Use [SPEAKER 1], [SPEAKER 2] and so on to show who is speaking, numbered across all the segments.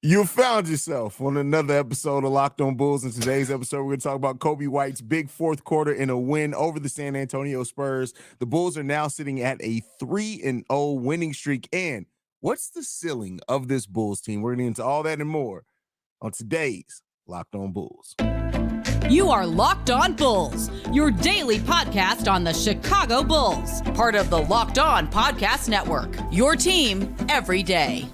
[SPEAKER 1] You found yourself on another episode of Locked On Bulls. In today's episode, we're going to talk about Coby White's big fourth quarter in a win over the San Antonio Spurs. The Bulls are now sitting at a 3-0 winning streak. And what's the ceiling of this Bulls team? We're going to get into all that and more on today's Locked On Bulls.
[SPEAKER 2] You are Locked On Bulls, your daily podcast on the Chicago Bulls, part of the Locked On Podcast Network, your team every day.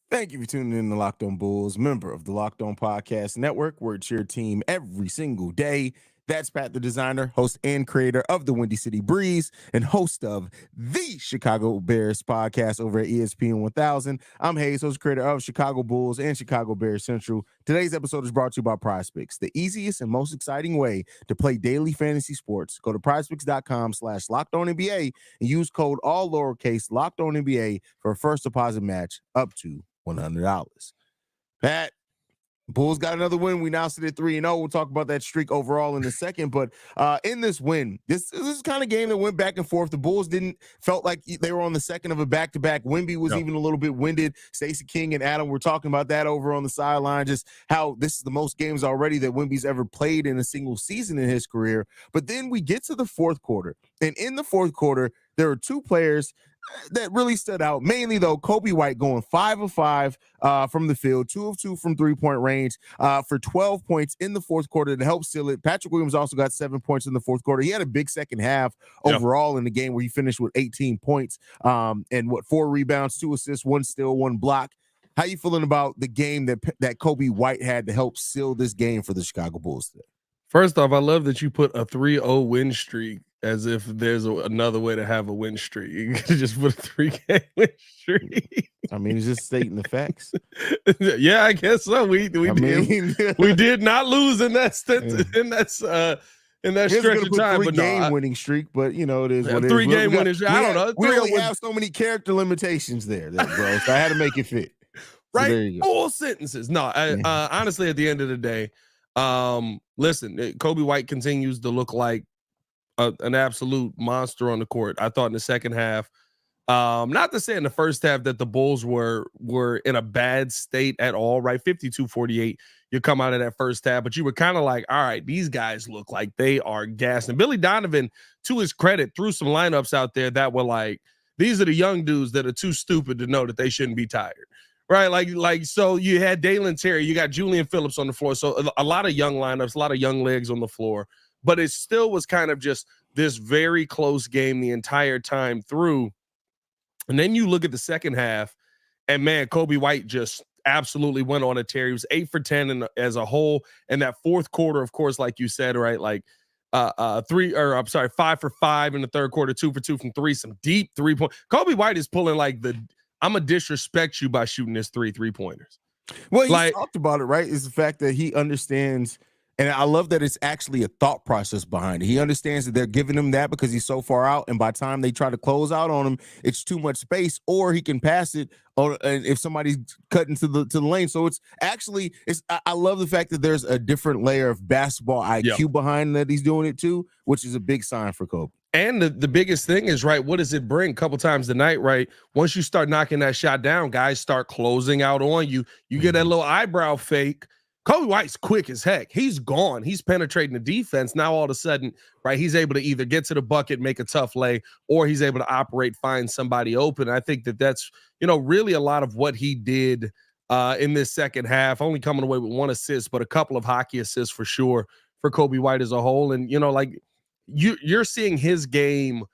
[SPEAKER 1] Thank you for tuning in to Locked On Bulls, member of the Locked On Podcast Network, where it's your team every single day. That's Pat the Designer, host and creator of the Windy City Breeze and host of the Chicago Bears podcast over at ESPN 1000. I'm Haize, host creator of Chicago Bulls and Chicago Bears Central. Today's episode is brought to you by PrizePicks, the easiest and most exciting way to play daily fantasy sports. Go to prizepicks.com/LockedOnNBA and use code all lowercase LockedOnNBA for a first deposit match up to $100. Pat, Bulls got another win. We now sit at 3-0. We'll talk about that streak overall in a second. But in this win, this is the kind of game that went back and forth. The Bulls felt like they were on the second of a back-to-back. Wemby was even a little bit winded. Stacey King and Adam were talking about that over on the sideline, just how this is the most games already that Wemby's ever played in a single season in his career. But then we get to the fourth quarter. And in the fourth quarter, there are two players that really stood out, mainly though Coby White going 5 of 5 from the field, 2 of 2 from three-point range for 12 points in the fourth quarter to help seal it. Patrick Williams also got 7 points in the fourth quarter. He had a big second half overall in the game where he finished with 18 points and 4 rebounds, 2 assists, 1 steal, 1 block. How you feeling about the game that Coby White had to help seal this game for the Chicago Bulls today?
[SPEAKER 3] First off, I love that you put a 3-0 win streak as if there's another way to have a win streak. You could just put a 3-game win streak.
[SPEAKER 1] I mean, it's just stating the facts.
[SPEAKER 3] Yeah, I guess so. We did not lose in that stretch of time. But
[SPEAKER 1] game winning streak, but you know it is what it is.
[SPEAKER 3] 3-game winning streak. I don't know.
[SPEAKER 1] We only have so many character limitations there, bro. So I had to make it fit.
[SPEAKER 3] Right,
[SPEAKER 1] so
[SPEAKER 3] full sentences. No, honestly, at the end of the day, listen, Coby White continues to look like an absolute monster on the court. I thought in the second half, not to say in the first half that the Bulls were in a bad state at all, right? 52-48, you come out of that first half, but you were kind of like, all right, these guys look like they are gassed. And Billy Donovan, to his credit, threw some lineups out there that were like, these are the young dudes that are too stupid to know that they shouldn't be tired. Right, like so you had Dalen Terry, you got Julian Phillips on the floor, so a lot of young lineups, a lot of young legs on the floor, but it still was kind of just this very close game the entire time through. And then you look at the second half, and man, Coby White just absolutely went on a tear. He was 8 for 10 as a whole, and that fourth quarter, of course, like you said, right, like 5 for 5 in the third quarter, 2 for 2 from 3, some deep 3-point. Coby White is pulling like I'm going to disrespect you by shooting this 3-pointers.
[SPEAKER 1] Well, he talked about it, right? Is the fact that he understands, and I love that it's actually a thought process behind it. He understands that they're giving him that because he's so far out, and by the time they try to close out on him, it's too much space, or he can pass it if somebody's cutting to the lane. So it's actually, I love the fact that there's a different layer of basketball IQ behind that he's doing it too, which is a big sign for Coby.
[SPEAKER 3] And the biggest thing is, right, what does it bring? A couple times a night, right? Once you start knocking that shot down, guys start closing out on you. You get that little eyebrow fake. Coby White's quick as heck. He's gone. He's penetrating the defense. Now all of a sudden, right, he's able to either get to the bucket, make a tough lay, or he's able to operate, find somebody open. I think that's, really a lot of what he did in this second half, only coming away with 1 assist, but a couple of hockey assists for sure for Coby White as a whole. And, you're seeing his game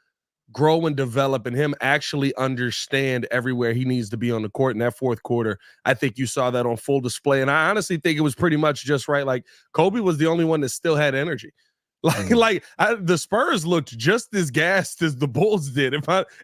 [SPEAKER 3] grow and develop and him actually understand everywhere he needs to be on the court. In that fourth quarter, I think you saw that on full display. And I honestly think it was pretty much just right. Like Coby was the only one that still had energy. The Spurs looked just as gassed as the Bulls did.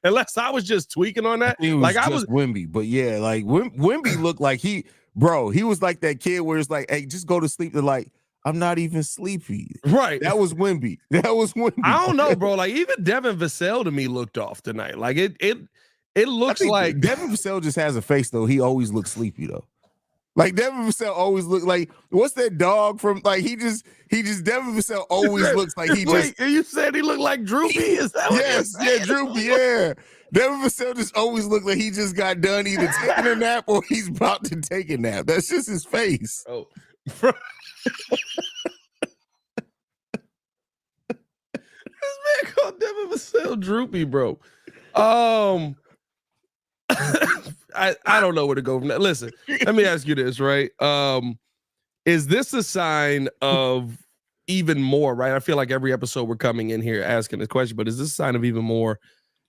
[SPEAKER 3] Unless I was just tweaking on that.
[SPEAKER 1] I was Wemby, but yeah, like Wemby looked like he was like that kid where it's like, hey, just go to sleep. They're like, I'm not even sleepy.
[SPEAKER 3] Right.
[SPEAKER 1] That was Wemby.
[SPEAKER 3] I don't know, bro. Like even Devin Vassell to me looked off tonight. Like it looks like
[SPEAKER 1] Devin Vassell just has a face though. He always looks sleepy though. Like Devin Vassell always look like what's that dog from? Like he just Devin Vassell always looks like he
[SPEAKER 3] Wait,
[SPEAKER 1] just.
[SPEAKER 3] you said he looked like Droopy? Is that what
[SPEAKER 1] Yes, yeah, Droopy, yeah. Devin Vassell just always look like he just got done either taking a nap or he's about to take a nap. That's just his face.
[SPEAKER 3] Oh. This man called Devin Vassell Droopy, bro. I don't know where to go from that. Listen, let me ask you this, right? Is this a sign of even more, right? I feel like every episode we're coming in here asking this question, but is this a sign of even more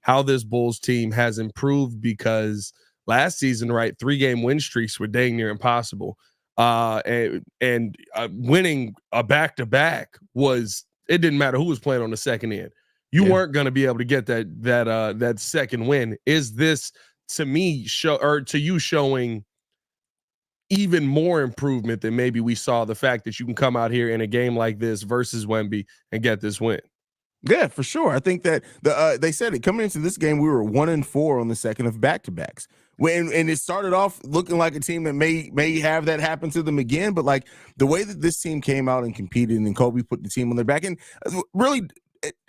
[SPEAKER 3] how this Bulls team has improved? Because last season, right, 3-game win streaks were dang near impossible. And winning a back-to-back it didn't matter who was playing on the second end. You weren't going to be able to get that second win. Is this to me showing even more improvement than maybe we saw the fact that you can come out here in a game like this versus Wemby and get this win?
[SPEAKER 1] Yeah, for sure. I think that they said it coming into this game, we were 1-4 on the second of back-to-backs. And it started off looking like a team that may have that happen to them again, but like the way that this team came out and competed, and Kobe put the team on their back, and really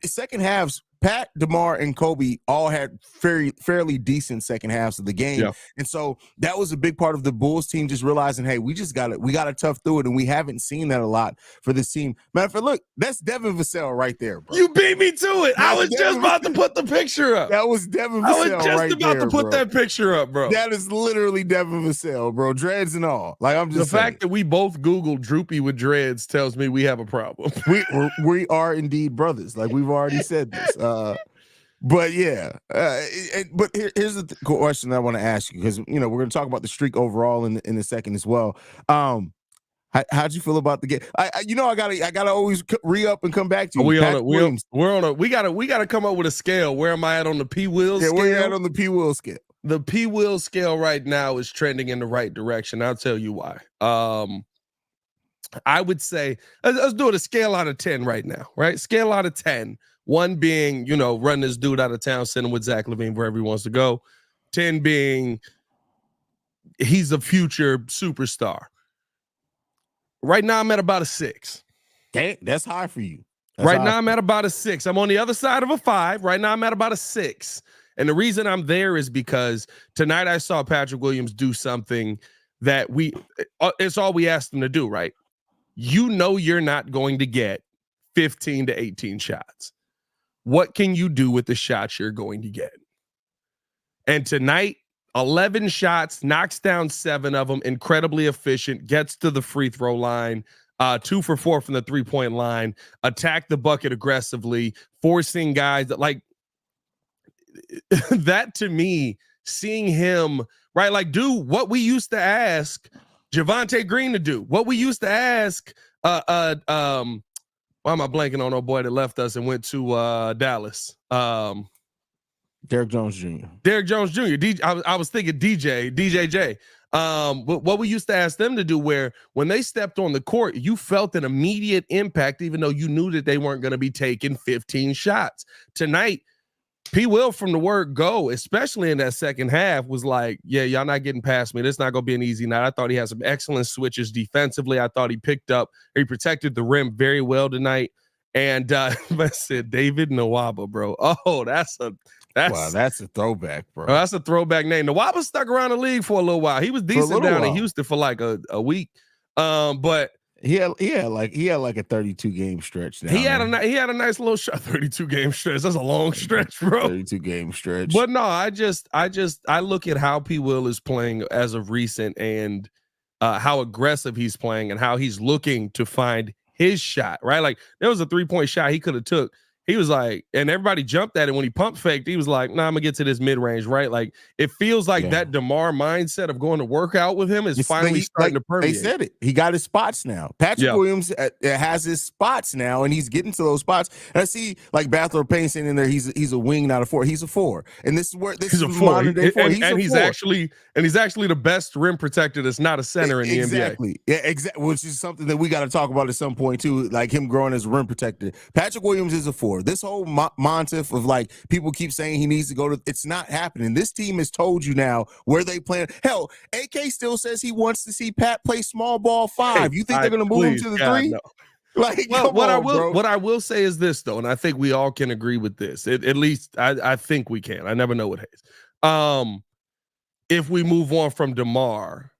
[SPEAKER 1] second halves, Pat, DeMar, and Kobe all had fairly decent second halves of the game. Yeah. And so that was a big part of the Bulls team just realizing, hey, we got to tough through it, and we haven't seen that a lot for this team. Matter of fact, look, that's Devin Vassell right there, bro.
[SPEAKER 3] You beat me to it. I was just about to put the picture up.
[SPEAKER 1] That was Devin Vassell.
[SPEAKER 3] I was just about to put that picture up, bro.
[SPEAKER 1] That is literally Devin Vassell, bro. Dreads and all. Like I'm just
[SPEAKER 3] the fact that we both Googled Droopy with dreads tells me we have a problem.
[SPEAKER 1] We are indeed brothers. Like we've already said this. But yeah, but here's the question I want to ask you, because we're going to talk about the streak overall in a second as well. How'd you feel about the game? I gotta always re-up and come back to you.
[SPEAKER 3] We gotta come up with a scale. Where am I at on the P Will scale?
[SPEAKER 1] Where you at on the P Will scale?
[SPEAKER 3] The P Will scale right now is trending in the right direction. I'll tell you why. I would say let's do it a scale out of 10 right now, right? Scale out of 10. 1 being, run this dude out of town, send him with Zach LaVine wherever he wants to go. 10 being he's a future superstar. Right now, I'm at about a 6.
[SPEAKER 1] Dang, that's high for you.
[SPEAKER 3] Right now, I'm at about a 6. I'm on the other side of a 5. Right now, I'm at about a 6. And the reason I'm there is because tonight I saw Patrick Williams do something that it's all we asked him to do, right? You're not going to get 15 to 18 shots. What can you do with the shots you're going to get? And tonight, 11 shots, knocks down 7 of them, incredibly efficient, gets to the free throw line, 2 for 4 from the 3-point line, attack the bucket aggressively, forcing guys that that to me, seeing him, right, like do what we used to ask Javonte Green to do, what we used to ask why am I blanking on our boy that left us and went to Dallas?
[SPEAKER 1] Derrick Jones Jr.
[SPEAKER 3] Derrick Jones Jr. I was thinking DJJ. What we used to ask them to do, where when they stepped on the court, you felt an immediate impact, even though you knew that they weren't going to be taking 15 shots. Tonight, P. Will from the word go, especially in that second half, was like, yeah, y'all not getting past me. This is not going to be an easy night. I thought he had some excellent switches defensively. I thought he protected the rim very well tonight. And I said, David Nwaba, bro. Oh, that's a
[SPEAKER 1] throwback, bro.
[SPEAKER 3] That's a throwback name. Nwaba stuck around the league for a little while. He was decent down in Houston for like a week. But
[SPEAKER 1] he had like a 32 game stretch.
[SPEAKER 3] He had a nice little shot. 32 game stretch. That's a long stretch, bro.
[SPEAKER 1] 32 game stretch.
[SPEAKER 3] But no, I look at how P. Will is playing as of recent, and how aggressive he's playing, and how he's looking to find his shot, right? Like there was a 3-point shot he could have took. He was like, and everybody jumped at it when he pump faked. He was like, nah, I'm gonna get to this mid range, right? Like it feels like that DeMar mindset of going to work out with him is finally starting to permeate.
[SPEAKER 1] They said it. He got his spots now. Patrick Williams has his spots now, and he's getting to those spots. And I see like Bathrow Payne saying in there, he's a wing, not a 4. He's a 4, and this is where he's a 4.
[SPEAKER 3] He's actually the best rim protector that's not a center in the NBA.
[SPEAKER 1] Yeah, exactly. Which is something that we got to talk about at some point too, like him growing as a rim protector. Patrick Williams is a 4. before. This whole montif of like people keep saying he needs to go to, it's not happening. This team has told you now where they plan. Hell, AK still says he wants to see Pat play small ball 5. You think they're going to move him to the 3?
[SPEAKER 3] No.
[SPEAKER 1] Like,
[SPEAKER 3] well,
[SPEAKER 1] bro.
[SPEAKER 3] What I will say is this though, and I think we all can agree with this. At least I think we can. I never know what Haize. If we move on from DeMar,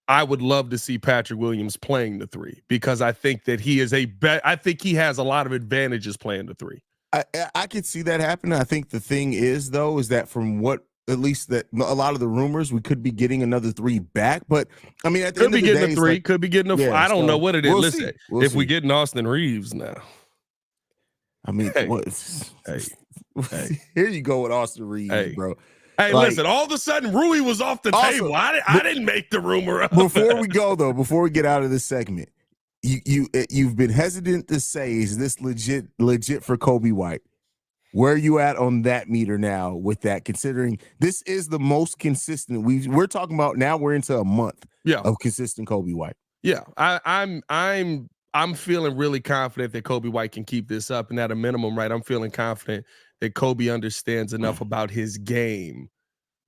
[SPEAKER 3] I would love to see Patrick Williams playing the 3 because I think that he is I think he has a lot of advantages playing the 3.
[SPEAKER 1] I could see that happening. I think the thing is though, is that from what at least that a lot of the rumors, we could be getting another 3 back. But I mean, at the end of the day,
[SPEAKER 3] could be getting a 3, could be getting a 4. I don't know what it is. Listen, if we get Austin Reeves now,
[SPEAKER 1] I mean, what?
[SPEAKER 3] Hey,
[SPEAKER 1] here you go with Austin Reeves, bro.
[SPEAKER 3] Hey, like, listen, all of a sudden Rui was off the table. I didn't make the rumor up.
[SPEAKER 1] Before we go though, before we get out of this segment, you've been hesitant to say, is this legit for Coby White? Where are you at on that meter now with that, considering this is the most consistent we're talking about now? We're into a month of consistent Coby White.
[SPEAKER 3] Yeah, I'm feeling really confident that Coby White can keep this up, and at a minimum, right, I'm feeling confident that Coby understands enough about his game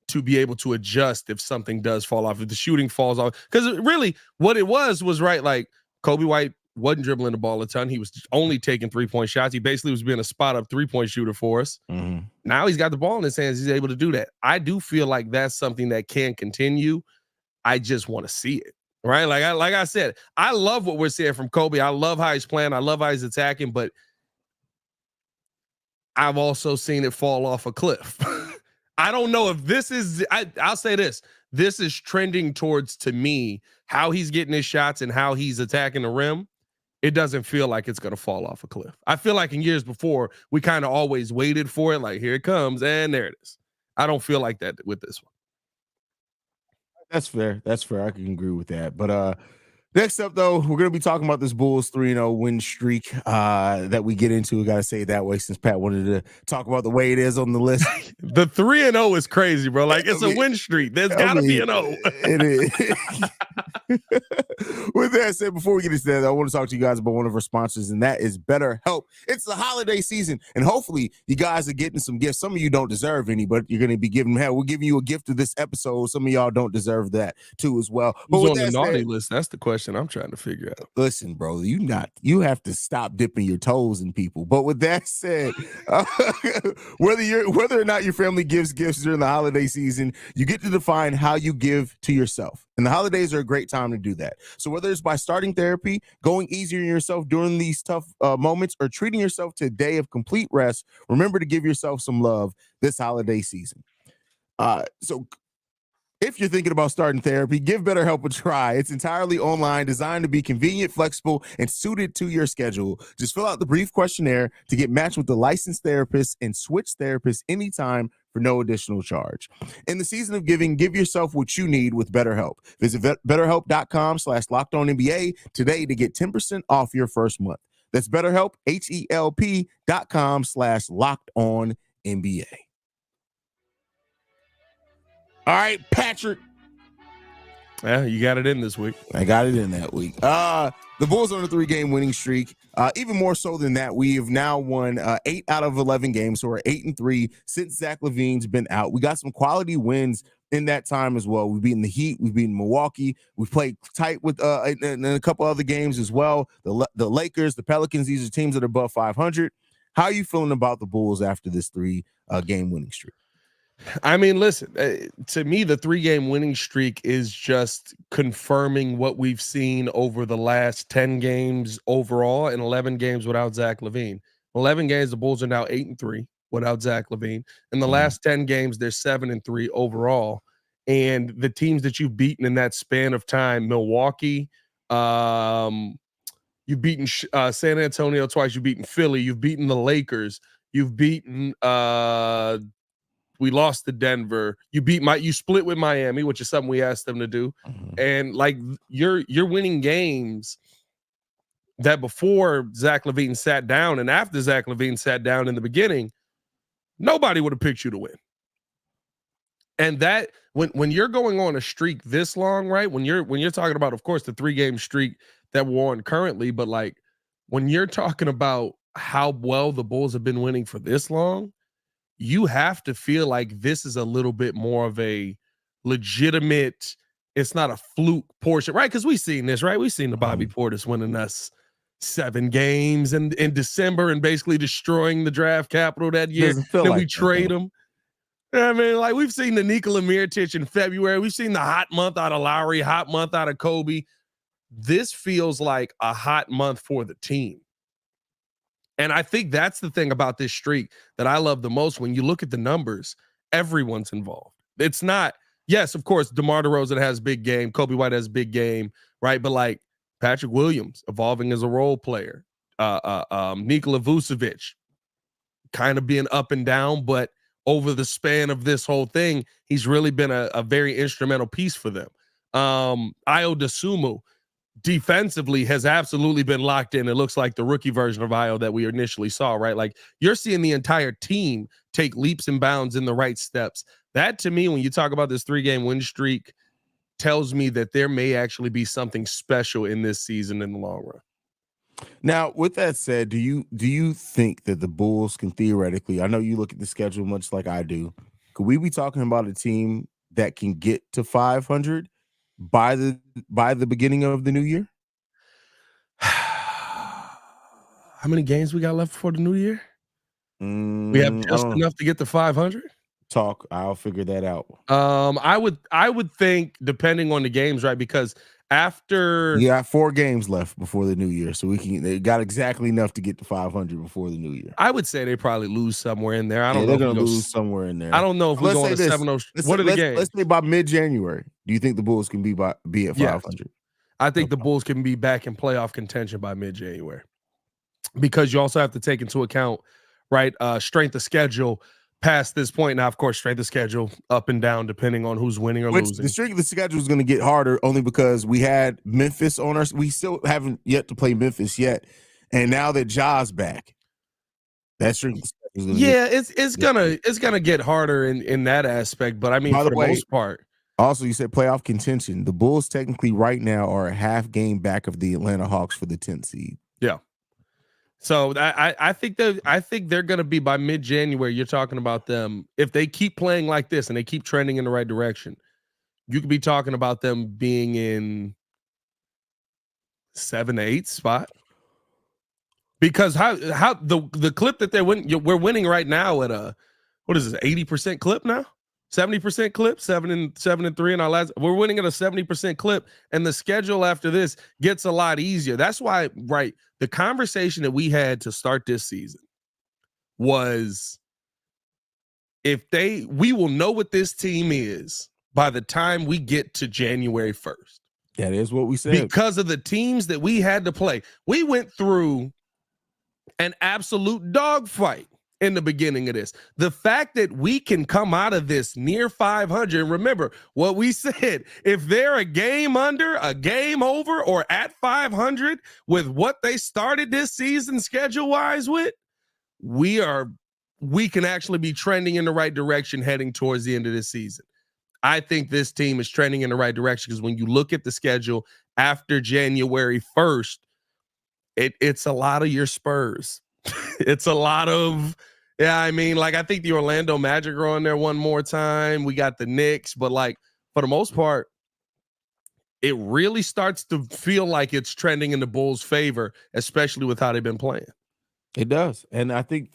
[SPEAKER 3] to be able to adjust if something does fall off, if the shooting falls off. Because really what it was right, like Coby White wasn't dribbling the ball a ton. He was only taking 3-point shots. He basically was being a spot-up 3-point shooter for us.
[SPEAKER 1] Mm-hmm.
[SPEAKER 3] Now he's got the ball in his hands. He's able to do that. I do feel like that's something that can continue. I just want to see it, right? Like I said, I love what we're seeing from Coby. I love how he's playing. I love how he's attacking, but I've also seen it fall off a cliff. I don't know if this is, I'll say this. This is trending towards, to me, how he's getting his shots and how he's attacking the rim. It doesn't feel like it's going to fall off a cliff. I feel like in years before, we kind of always waited for it. Like, here it comes, and there it is. I don't feel like that with this one.
[SPEAKER 1] That's fair. That's fair. I can agree with that. But next up, though, we're going to be talking about this Bulls 3-0 win streak that we get into. We got to say it that way since Pat wanted to talk about the way it is on the list.
[SPEAKER 3] The 3-0 is crazy, bro. Like, it's a win streak. There's got to be an O.
[SPEAKER 1] It is. With that said, before we get into that, I want to talk to you guys about one of our sponsors, and that is BetterHelp. It's the holiday season, and hopefully you guys are getting some gifts. Some of you don't deserve any, but you're going to be giving them. Hell, we're giving you a gift of this episode. Some of y'all don't deserve that too as well. But
[SPEAKER 3] who's on the naughty list? That's the question I'm trying to figure out.
[SPEAKER 1] Listen, bro, you have to stop dipping your toes in people. But with that said, whether or not your family gives gifts during the holiday season, you get to define how you give to yourself. And the holidays are a great time to do that. So whether it's by starting therapy, going easier on yourself during these tough moments, or treating yourself to a day of complete rest, remember to give yourself some love this holiday season. So if you're thinking about starting therapy, give BetterHelp a try. It's entirely online, designed to be convenient, flexible, and suited to your schedule. Just fill out the brief questionnaire to get matched with the licensed therapist and switch therapists anytime for no additional charge. In the season of giving, give yourself what you need with BetterHelp. Visit BetterHelp.com/LockedOnNBA today to get 10% off your first month. That's BetterHelp, HELP.com/LockedOnNBA. All right, Patrick.
[SPEAKER 3] Yeah, you got it in this week.
[SPEAKER 1] I got it in that week. The Bulls are on a 3-game winning streak. Even more so than that, we have now won 8 out of 11 games, so we're 8-3 since Zach LaVine's been out. We got some quality wins in that time as well. We've beaten the Heat, we've beaten Milwaukee, we've played tight with in a couple other games as well. The Lakers, the Pelicans, these are teams that are above 500. How are you feeling about the Bulls after this 3-game winning streak?
[SPEAKER 3] I mean, listen, to me, the 3-game winning streak is just confirming what we've seen over the last 10 games overall and 11 games without Zach LaVine. 11 games, the Bulls are now 8-3 without Zach LaVine. In the last 10 games, they're 7-3 overall. And the teams that you've beaten in that span of time, Milwaukee, you've beaten San Antonio twice, you've beaten Philly, you've beaten the Lakers, you've beaten we lost to Denver. You split with Miami, which is something we asked them to do. Mm-hmm. And like you're winning games that before Zach LaVine sat down and after Zach LaVine sat down in the beginning, nobody would have picked you to win. And that when you're going on a streak this long, right? When you're talking about, of course, the 3-game streak that we're on currently, but like when you're talking about how well the Bulls have been winning for this long, you have to feel like this is a little bit more of a legitimate, it's not a fluke portion, right? Because we've seen this, right? We've seen the Bobby Portis winning us 7 games in December and basically destroying the draft capital that year. Then like we trade him. I mean, like we've seen the Nikola Mirotic in February. We've seen the hot month out of Lowry, hot month out of Kobe. This feels like a hot month for the team. And I think that's the thing about this streak that I love the most. When you look at the numbers, everyone's involved. It's not, yes, of course, DeMar DeRozan has a big game. Coby White has a big game, right? But like Patrick Williams evolving as a role player. Nikola Vucevic kind of being up and down, but over the span of this whole thing, he's really been a very instrumental piece for them. Ayo Dosunmu defensively has absolutely been locked in. It looks like the rookie version of Ayo that we initially saw, right? Like you're seeing the entire team take leaps and bounds in the right steps. That to me, when you talk about this 3-game win streak, tells me that there may actually be something special in this season in the long run.
[SPEAKER 1] Now, with that said, do you think that the Bulls can theoretically, I know you look at the schedule much like I do, could we be talking about a team that can get to 500 by the beginning of the new year?
[SPEAKER 3] How many games we got left before the new year? We have just enough to get to 500.
[SPEAKER 1] I'll figure that out.
[SPEAKER 3] I would think, depending on the games, right? Because after
[SPEAKER 1] you got 4 games left before the new year, so they got exactly enough to get to 500 before the new year.
[SPEAKER 3] I would say they probably lose somewhere in there. I don't know.
[SPEAKER 1] They're going to lose somewhere in there.
[SPEAKER 3] I don't know if we're going to 7-0. What are the games?
[SPEAKER 1] Let's say by mid-January. Do you think the Bulls can be at 500?
[SPEAKER 3] Yes. I think the Bulls can be back in playoff contention by mid-January, because you also have to take into account, right, strength of schedule past this point. Now, of course, strength of schedule up and down depending on who's winning or losing.
[SPEAKER 1] The strength of the schedule is going to get harder only because we had Memphis on our. We still haven't yet to play Memphis yet, and now that Ja's back, that strength of schedule is
[SPEAKER 3] it's gonna get harder in that aspect. But I mean, for the most part.
[SPEAKER 1] Also, you said playoff contention. The Bulls technically right now are a half game back of the Atlanta Hawks for the 10th seed.
[SPEAKER 3] Yeah. So I think they're going to be by mid-January. You're talking about them, if they keep playing like this and they keep trending in the right direction, you could be talking about them being in 7 to 8 spot. Because how the clip that we're winning right now at a, what is this, 80% clip now? 70% clip, 7 and 3 in our last. We're winning at a 70% clip, and the schedule after this gets a lot easier. That's why, right, the conversation that we had to start this season was, we will know what this team is by the time we get to January 1st.
[SPEAKER 1] That is what we said.
[SPEAKER 3] Because of the teams that we had to play. We went through an absolute dogfight in the beginning of this. The fact that we can come out of this near 500, and remember what we said, if they're a game under, a game over, or at 500 with what they started this season schedule-wise with, we can actually be trending in the right direction heading towards the end of this season. I think this team is trending in the right direction, because when you look at the schedule after January 1st, it's a lot of your Spurs. It's a lot of, I think the Orlando Magic are on there one more time. We got the Knicks, but like for the most part, it really starts to feel like it's trending in the Bulls' favor, especially with how they've been playing.
[SPEAKER 1] It does. And I think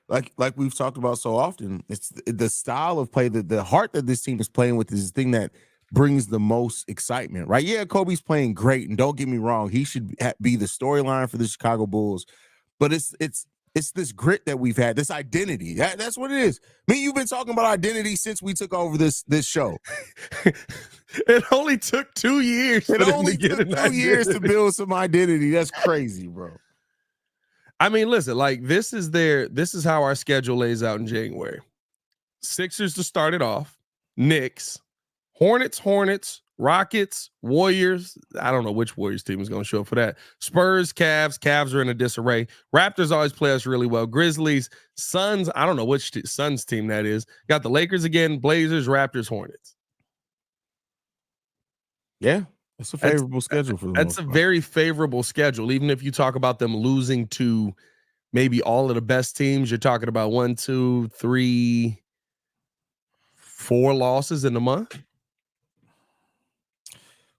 [SPEAKER 1] like we've talked about so often, it's the style of play, the heart that this team is playing with is the thing that brings the most excitement, right? Yeah, Kobe's playing great, and don't get me wrong, he should be the storyline for the Chicago Bulls. But it's this grit that we've had, this identity. That's what it is. You've been talking about identity since we took over this show.
[SPEAKER 3] It only took 2 years.
[SPEAKER 1] It only took 2 years to build some identity. That's crazy, bro.
[SPEAKER 3] I mean, listen, like this is how our schedule lays out in January. Sixers to start it off, Knicks, Hornets, Rockets, Warriors. I don't know which Warriors team is going to show up for that. Spurs, Cavs are in a disarray. Raptors always play us really well. Grizzlies, Suns. I don't know which Suns team that is. Got the Lakers again, Blazers, Raptors, Hornets.
[SPEAKER 1] Yeah, it's a favorable schedule for them.
[SPEAKER 3] That's a very favorable schedule, even if you talk about them losing to maybe all of the best teams. You're talking about 1, 2, 3, 4 losses in a month.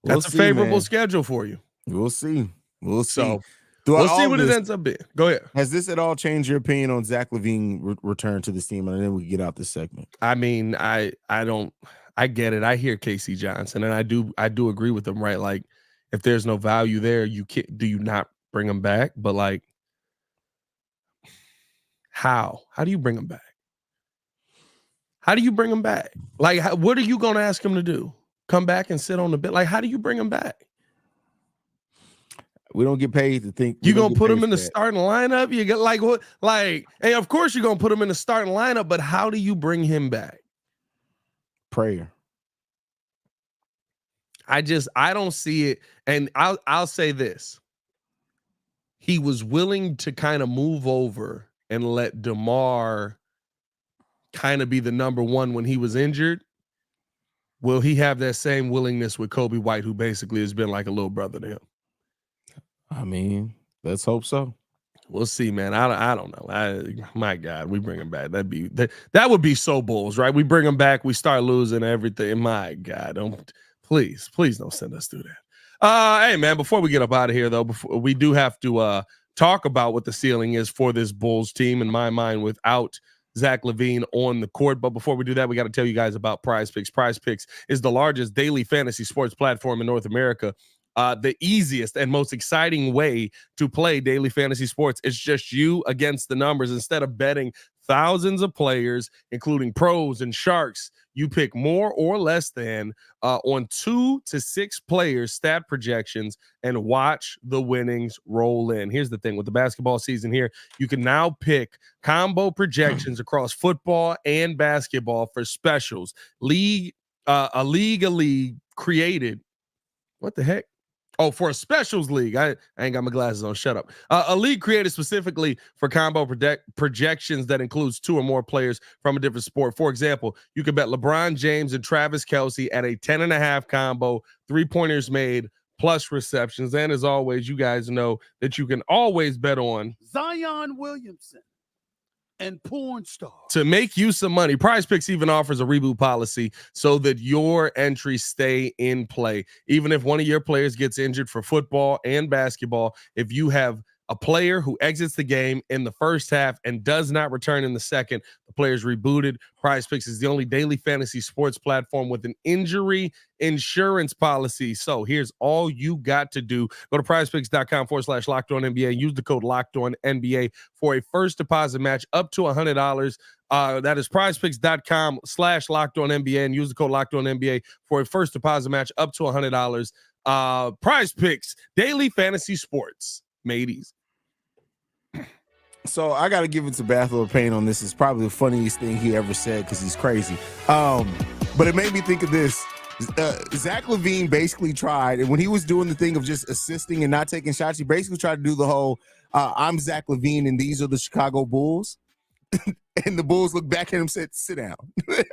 [SPEAKER 3] That's a favorable schedule for you.
[SPEAKER 1] We'll see. We'll see.
[SPEAKER 3] So we'll see what it ends up being. Go ahead.
[SPEAKER 1] Has this at all changed your opinion on Zach LaVine return to this team? And then we get out this segment.
[SPEAKER 3] I mean, I get it. I hear Casey Johnson, and I do agree with him, right? Like, if there's no value there, do you not bring him back? But like, how do you bring him back? How do you bring him back? Like, what are you going to ask him to do? Come back and sit on the bench? Like, how do you bring him back?
[SPEAKER 1] We don't get paid to think.
[SPEAKER 3] You're going to put him in the starting lineup? You get like what? Like, hey, of course you're going to put him in the starting lineup, but how do you bring him back?
[SPEAKER 1] Prayer.
[SPEAKER 3] I don't see it. And I'll say this. He was willing to kind of move over and let DeMar kind of be the number one when he was injured. Will he have that same willingness with Coby White, who basically has been like a little brother to him?
[SPEAKER 1] I mean, let's hope so.
[SPEAKER 3] We'll see, man. I don't know. My God, we bring him back. That would be so Bulls, right? We bring him back, we start losing everything. My God, please don't send us through that. Hey, man, before we get up out of here, though, we do have to talk about what the ceiling is for this Bulls team, in my mind, without Zach LaVine on the court. But before we do that, we got to tell you guys about PrizePicks. PrizePicks is the largest daily fantasy sports platform in North America. The easiest and most exciting way to play daily fantasy sports is just you against the numbers. Instead of betting thousands of players, including pros and sharks, you pick more or less than on 2 to 6 players' stat projections and watch the winnings roll in. Here's the thing with the basketball season here, you can now pick combo projections across football and basketball for specials. A league created. What the heck? Oh, for a specials league. I ain't got my glasses on. Shut up. A league created specifically for combo projections that includes 2 or more players from a different sport. For example, you could bet LeBron James and Travis Kelce at a 10.5 combo, 3-pointers made plus receptions. And as always, you guys know that you can always bet on
[SPEAKER 4] Zion Williamson and porn star.
[SPEAKER 3] To make you some money, PrizePicks even offers a reboot policy so that your entries stay in play. Even if one of your players gets injured for football and basketball, if you have a player who exits the game in the first half and does not return in the second, the player is rebooted. PrizePicks is the only daily fantasy sports platform with an injury insurance policy. So here's all you got to do. Go to prizepicks.com/LockedOnNBA and use the code LockedOnNBA for a first deposit match up to $100. That is prizepicks.com/LockedOnNBA and use the code LockedOnNBA for a first deposit match up to $100. PrizePicks, daily fantasy sports made easy.
[SPEAKER 1] So I got to give it to Bathroom of Pain on this. It's probably the funniest thing he ever said because he's crazy. But it made me think of this. Zach LaVine basically tried, and when he was doing the thing of just assisting and not taking shots, he basically tried to do the whole, I'm Zach LaVine and these are the Chicago Bulls. And the Bulls looked back at him and said, sit down.
[SPEAKER 3] Ain't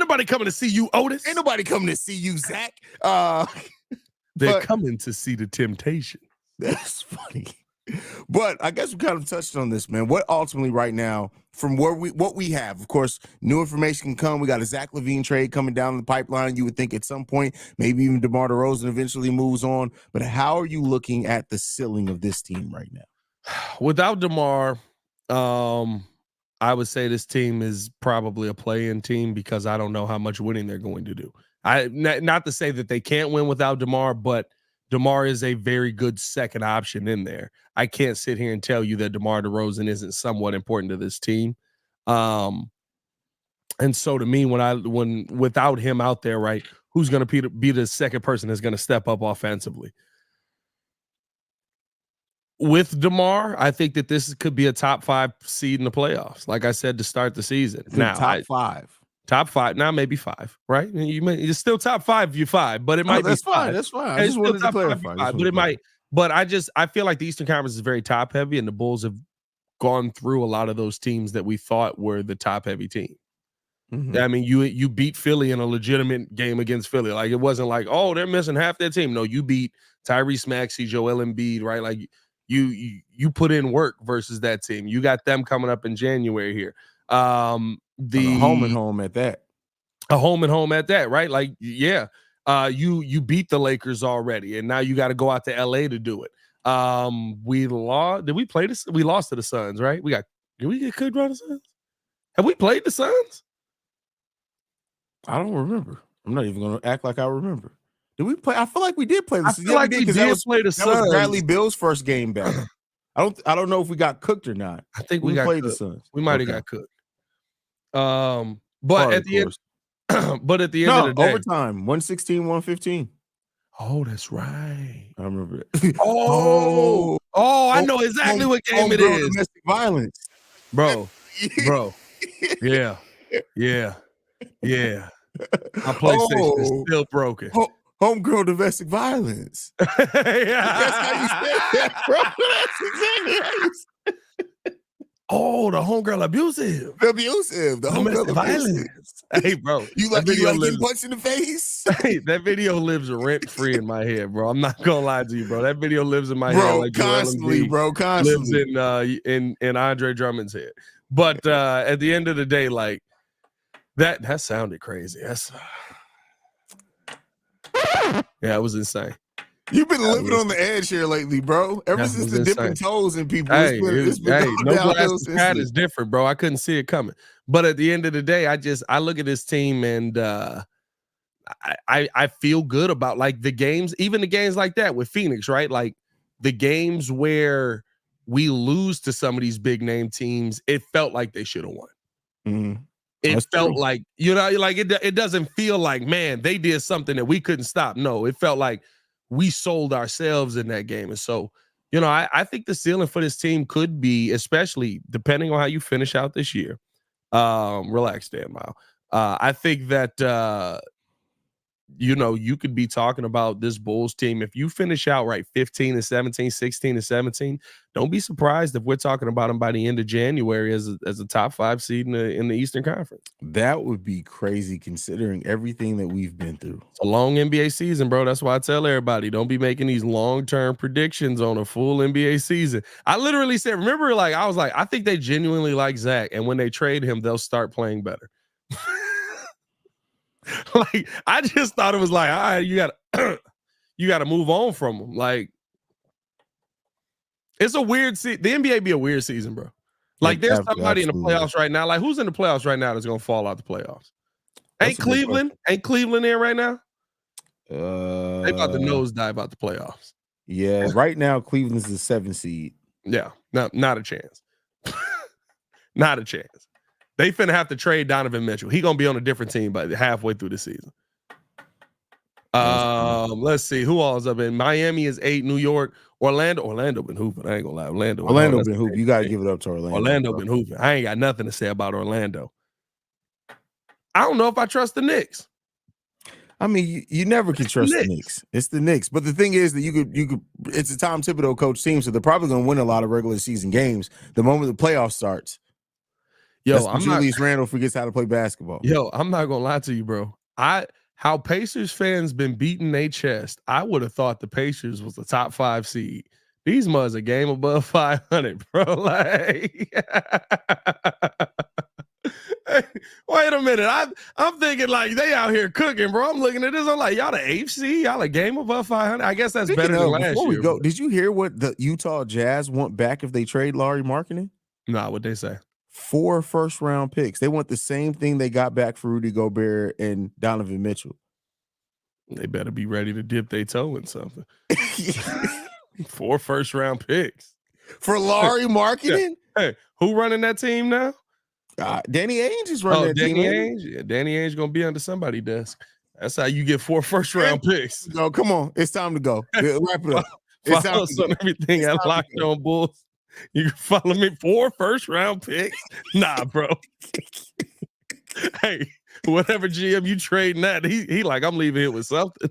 [SPEAKER 3] nobody coming to see you, Otis.
[SPEAKER 1] Ain't nobody coming to see you, Zach.
[SPEAKER 3] They're coming to see the temptation.
[SPEAKER 1] That's funny. But I guess we kind of touched on this, man. What ultimately right now, from what we have, of course, new information can come. We got a Zach LaVine trade coming down the pipeline. You would think at some point, maybe even DeMar DeRozan eventually moves on. But how are you looking at the ceiling of this team right now?
[SPEAKER 3] Without DeMar, I would say this team is probably a play-in team because I don't know how much winning they're going to do. Not to say that they can't win without DeMar, but DeMar is a very good second option in there. I can't sit here and tell you that DeMar DeRozan isn't somewhat important to this team. And so to me, when without him out there, right, who's going to be the second person that's going to step up offensively? With DeMar, I think that this could be a top 5 seed in the playoffs. Like I said, to start the season. Now, top 5, now maybe 5, right? It's still top 5 if you're 5, but it might be 5.
[SPEAKER 1] That's fine. I just wanted to clarify.
[SPEAKER 3] But it might. But I feel like the Eastern Conference is very top heavy, and the Bulls have gone through a lot of those teams that we thought were the top heavy team. Mm-hmm. I mean, you beat Philly in a legitimate game against Philly. Like, it wasn't like, oh, they're missing half their team. No, you beat Tyrese Maxey, Joel Embiid, right? Like, you put in work versus that team. You got them coming up in January here. The
[SPEAKER 1] home and home at that.
[SPEAKER 3] A home and home at that, right? Like, yeah. You beat the Lakers already, and now you got to go out to LA to do it. We lost. Did we play this? We lost to the Suns, right? Did we get cooked by the Suns? Have we played the Suns?
[SPEAKER 1] I don't remember. I'm not even going to act like I remember. Did we play? I feel like we did play the Suns.
[SPEAKER 3] I feel like we did play the Suns.
[SPEAKER 1] That was Bradley Bill's first game back. I don't know if we got cooked or not.
[SPEAKER 3] I think we got
[SPEAKER 1] played
[SPEAKER 3] cooked.
[SPEAKER 1] the Suns.
[SPEAKER 3] We might have got cooked. But at the end, but at the end of the day,
[SPEAKER 1] overtime 116-115.
[SPEAKER 3] Oh, that's right.
[SPEAKER 1] I remember it.
[SPEAKER 3] I know exactly what game it is.
[SPEAKER 1] Domestic violence,
[SPEAKER 3] bro. Yeah. My PlayStation is still broken.
[SPEAKER 1] Homegirl domestic violence.
[SPEAKER 3] Yeah.
[SPEAKER 1] That's how you say that, bro. That's exactly how you say it.
[SPEAKER 3] Oh, the homegirl abusive.
[SPEAKER 1] The homegirl
[SPEAKER 3] violence. Hey, bro.
[SPEAKER 1] You like getting punched in the face?
[SPEAKER 3] Hey, that video lives rent-free in my head, bro. I'm not gonna lie to you, bro. That video lives in my head like
[SPEAKER 1] constantly, bro. Constantly
[SPEAKER 3] lives in Andre Drummond's head. But at the end of the day, like that sounded crazy. Yeah, it was insane.
[SPEAKER 1] You've been living on the edge here lately, bro. Ever since the dipping toes in people.
[SPEAKER 3] It's been no glass pad is different, bro. I couldn't see it coming. But at the end of the day, I look at this team and I feel good about like the games, even the games like that with Phoenix, right? Like the games where we lose to some of these big name teams, it felt like they should have won.
[SPEAKER 1] Mm-hmm.
[SPEAKER 3] It felt like, like it doesn't feel like, man, they did something that we couldn't stop. No, it felt like we sold ourselves in that game. And so, I think the ceiling for this team could be, especially depending on how you finish out this year. Relax, Dan Mile. I think that, you could be talking about this Bulls team. If you finish out right 15-17, 16-17, don't be surprised if we're talking about them by the end of January as a top 5 seed in the Eastern Conference.
[SPEAKER 1] That would be crazy considering everything that we've been through.
[SPEAKER 3] It's a long NBA season, bro. That's why I tell everybody, don't be making these long-term predictions on a full NBA season. I literally said, remember, I was like, I think they genuinely like Zach, and when they trade him, they'll start playing better. Like, I just thought it was like, all right, you gotta move on from them. Like, it's a weird season. The NBA be a weird season, bro. Like, there's somebody in the playoffs right now. Like, who's in the playoffs right now that's gonna fall out the playoffs? Ain't Cleveland in right now? They about to nosedive out the playoffs.
[SPEAKER 1] Yeah, right now Cleveland's the 7th seed.
[SPEAKER 3] Yeah, not a chance. Not a chance. They finna have to trade Donovan Mitchell. He gonna be on a different team by halfway through the season. Let's see who all is up in Miami is 8, New York, Orlando been hooping. I ain't gonna lie, Orlando
[SPEAKER 1] been hooping. You gotta give it up to Orlando.
[SPEAKER 3] Orlando been hooping. I ain't got nothing to say about Orlando. I don't know if I trust the Knicks.
[SPEAKER 1] I mean, you never can trust the Knicks. It's the Knicks. But the thing is that you could. It's a Tom Thibodeau coach team, so they're probably gonna win a lot of regular season games the moment the playoff starts. Julius Randle forgets how to play basketball.
[SPEAKER 3] I'm not gonna lie to you, bro. How Pacers fans been beating their chest, I would have thought the Pacers was the top 5 seed. These muds a game above 500, bro. Like, wait a minute. I'm thinking like they out here cooking, bro. I'm looking at this. I'm like, y'all the 8th seed? Y'all a game above 500? I guess that's better than last year.
[SPEAKER 1] Did you hear what the Utah Jazz want back if they trade Lauri Markkanen?
[SPEAKER 3] Nah, what'd they say?
[SPEAKER 1] 4 first-round picks. They want the same thing they got back for Rudy Gobert and Donovan Mitchell.
[SPEAKER 3] They better be ready to dip their toe in something. 4 first-round picks.
[SPEAKER 1] For Lauri Markkanen?
[SPEAKER 3] Hey, who running that team now?
[SPEAKER 1] Danny Ainge is running that team.
[SPEAKER 3] Ainge? Yeah, Danny Ainge going to be under somebody's desk. That's how you get 4 first-round picks.
[SPEAKER 1] No, come on. It's time to go. Wrap it up. It's
[SPEAKER 3] Follow us on everything at Locked On Bulls. You can follow me 4 first-round picks. Nah, bro. Hey, whatever GM you trading that, he like, I'm leaving here with something.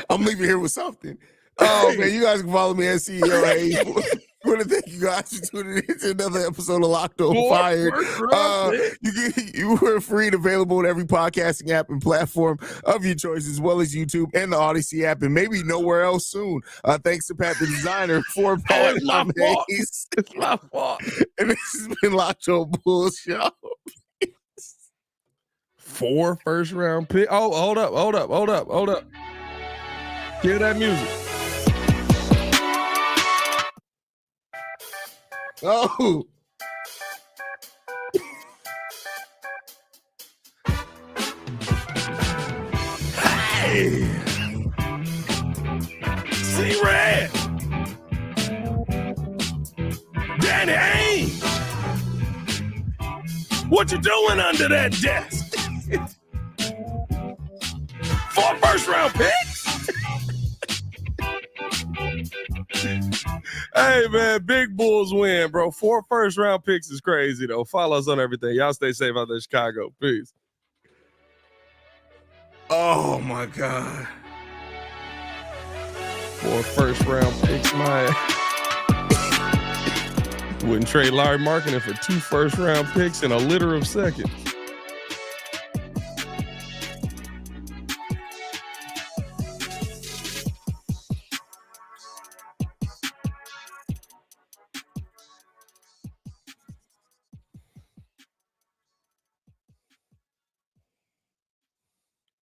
[SPEAKER 1] I'm leaving here with something. Oh, man, you guys can follow me at CEO Haize. want to thank you guys for tuning in to another episode of Locked On Fire. You were free and available on every podcasting app and platform of your choice, as well as YouTube and the Odyssey app, and maybe nowhere else soon. Thanks to Pat the Designer for Pat.
[SPEAKER 3] It's my fault. It's my fault.
[SPEAKER 1] And this has been Locked On Bulls Show.
[SPEAKER 3] 4 first-round pick. Oh, hold up. Hear that music.
[SPEAKER 1] Oh.
[SPEAKER 3] Hey. C-Red. Danny Ainge. What you doing under that desk? 4 first-round picks? Hey, man, big Bulls win, bro. 4 first-round picks is crazy, though. Follow us on everything. Y'all stay safe out there in Chicago. Peace.
[SPEAKER 1] Oh, my God.
[SPEAKER 3] 4 first-round picks, man. Wouldn't trade Larry Markkinen for 2 first-round picks in a litter of seconds.